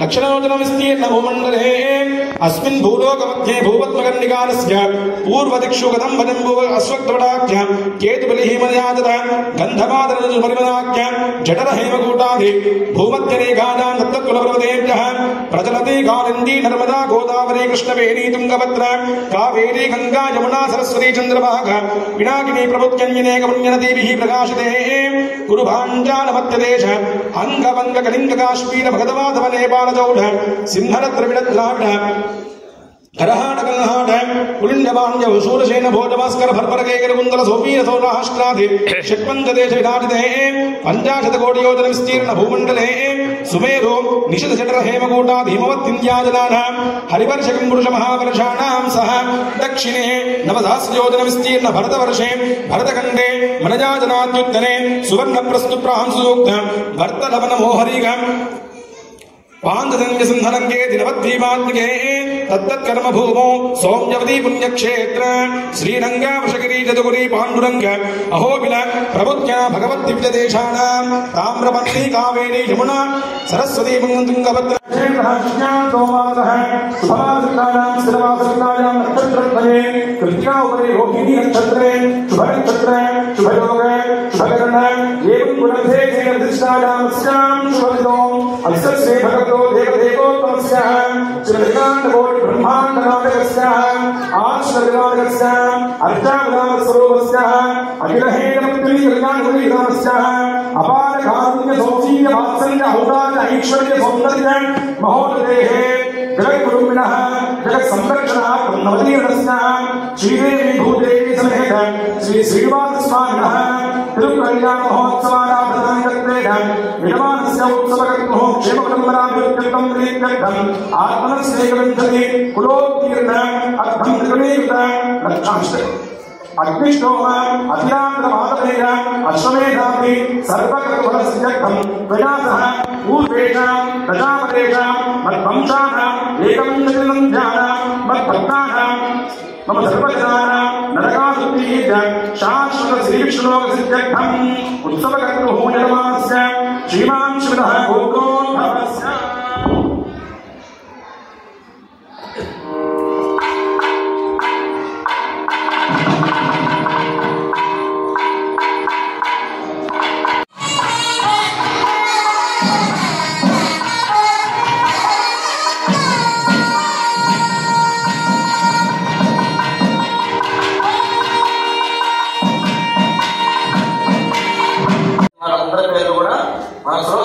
लक्षणोजन विस्तीर्ण भूमण्डले अस्मिन् भूलोकमध्ये भूपद्मकर्णिकारस्य पूर्वदिक्षु कदम्बजम्बुव अश्वत्थवटाख्य केतुबलिहिमयाजत गन्धमादरजुपरिमदाख्य जठर हेमकूटादि भूमध्यरेखानां दत्तकुलपर्वतेभ्यः प्रचलति कालिन्दी नर्मदा गोदावरी कृष्णवेणी तुङ्गभद्रा कावेरी गंगा यमुना सरस्वती चंद्रभागा पिनाकिनी प्रभुत्यन्यनेक पुण्यनदीभिः प्रकाशिते कुरुभाञ्जालमध्यदेश अंगभंग कलिंग काश्मीर भगदमाधव नेपाल चौढ सिंहरत्र विडद्राविड करहाट गंहाट कुलिंडवाण्य शूरसेन भोजभास्कर भर्भरकेकर कुंदल सोपीर सौराष्ट्राधि षट्पंचदेश विराजिते पंचाशत कोटि योजन विस्तीर्ण भूमंडले सुमेरु निशित जठर हेमकूटादि हिमवद्विन्द्याजनानां हरिवर्षकं पुरुष महावर्षाणां सह दक्षिणे नवसहस्र योजन विस्तीर्ण भरतवर्षे भरतखंडे मनजाजनाद्युत्तरे सुवर्णप्रस्तुप्रांशुसूक्त भर्तलवन मोहरीगं पांचजन्य सिंहलंके दिनवद्वीपात्मिके तत्तत्कर्म भूमो सौम्यवती पुण्यक्षेत्र श्रीरंग वृषगिरी जदुगुरी पांडुरंग अहोबिल प्रभुत्या भगवद्दिव्यदेशानां ताम्रपर्णी कावेरी यमुना सरस्वती तुंगभद्रा कृत्या उपरि रोहिणी नक्षत्रे शुभ नक्षत्रे शुभयोग शुभकर्ण एवं गुणधे निर्दिष्टानां शुभविदो अस्य भगवतो देवदेवोत्तमस्य श्रीकांतकोटि ब्रह्मांडनाथस्य आश्रयनाथस्य अर्चानाथस्वरूपस्य अखिलहेमपुत्री कल्याणगुरुनाथस्य अपार कारुण्य सौशील्य वात्सल्य औदार्य ऐश्वर्य सौंदर्य महोदयेः जगद्गुरुविनः जगत् संरक्षणः ब्रह्मवतीर्णस्य श्रीदेवी भूदेवी समेत श्री श्रीवासस्वामिनः तिरुकल्याण महोत्सवाराधनाङ्गत्वेन विद्यमानस्य उत्सवकर्तुः क्षेमपरम्पराभिवृद्धिं प्रीत्यर्थम् आत्मनस्यैकविंशति कुलोत्तीर्ण अर्थं त्रिगुणीकृत लक्षांश अग्निष्टोम अतिरात्रमातमेन अश्वमेधापि सर्वकर्तफलसिद्ध्यर्थं प्रजासः पूर्वेषां प्रजापतेषां मद्वंशानाम् एकविंशतिनं ध्यानां मद्भक्तानां मम सर्वजनानां नरकासुत्तिः शाश्वत श्रीविष्णुलोकसिद्ध्यर्थम् उत्सवकर्तुः यजमानस्य श्रीमान् श्रीमतः गोत्रोद्भवस्य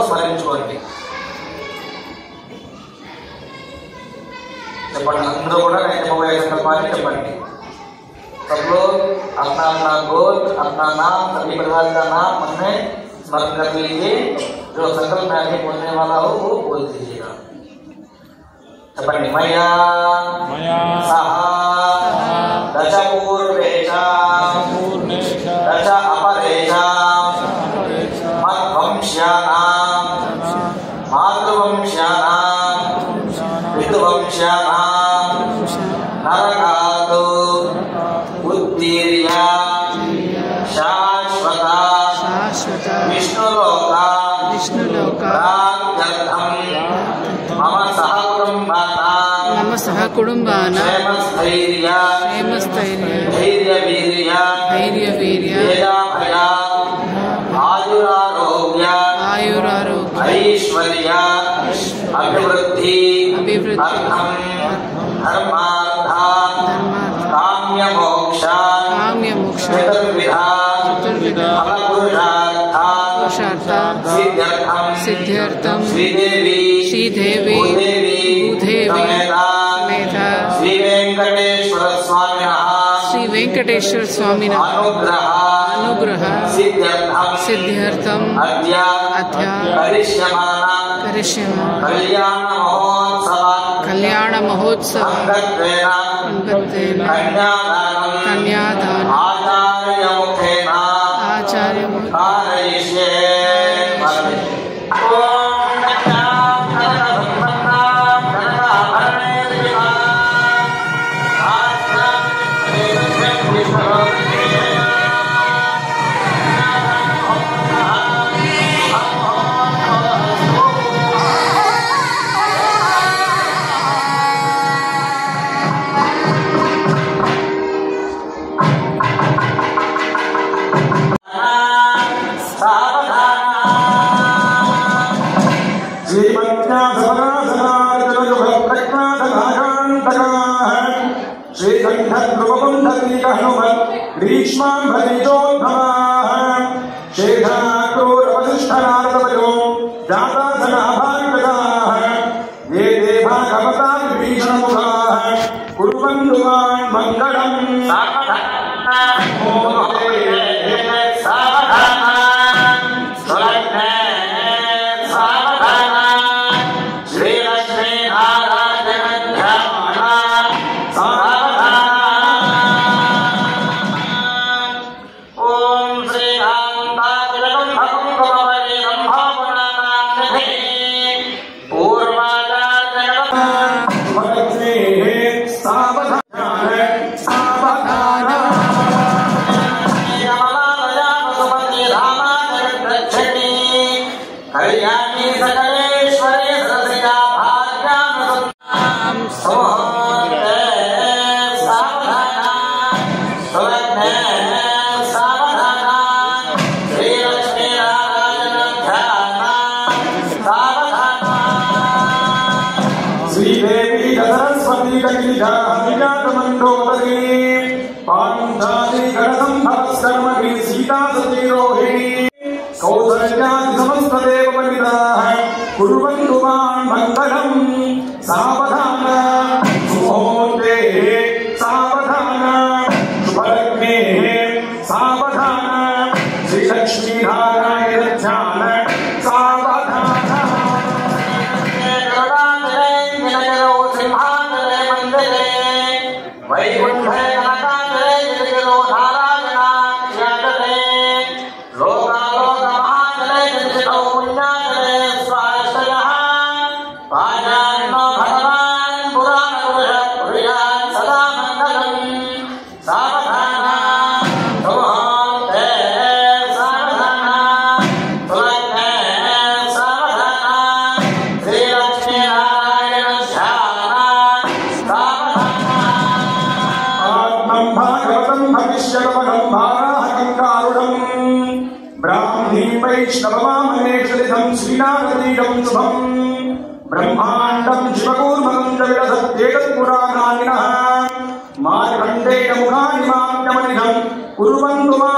స్మరించుకోండి. చెప్పండి, అందరూ కూడా నేను చెప్పబోయే సంకల్పాన్ని చెప్పండి. सब लोग अपना अपना गोल, अपना नाम, सभी परिवार का नाम मन में स्मरण कर लीजिए. जो संकल्प में आगे बोलने वाला हो वो बोल दीजिएगा. చెప్పండి. मया सह दशपूर्वेषां दश अपरेषां मद्वंश्यानां मातृवंश्यानां पितृवंश्यानां नरकादौ उत्तीर्य शाश्वत विष्णुलोका प्राप्त्यर्थं मम सहकुटुम्बानां क्षेमस्थैर्य धैर्यवीर्य आयुरारोग्य ऐश्वर्य अभिवृद्धि अर्थं धर्मार्थ काम्यमोक्ष चतुर्विध फलपुरुषार्थ पुरुषार्थ सिद्ध्यर्थम श्रीदेवी श्रीदेवी भूदेवी मेधा श्री वेंकटेश्वर स्वामी अनुग्रह सिद्ध्यर्थम अद्य कल्याण महोत्सव कन्यादान आचार्य ब्रह्मांडं शिवकूर्मकं च विदधत्येतत्पुराणानिनः मार्कण्डेय मुखानि मां कुर्वन्तु मा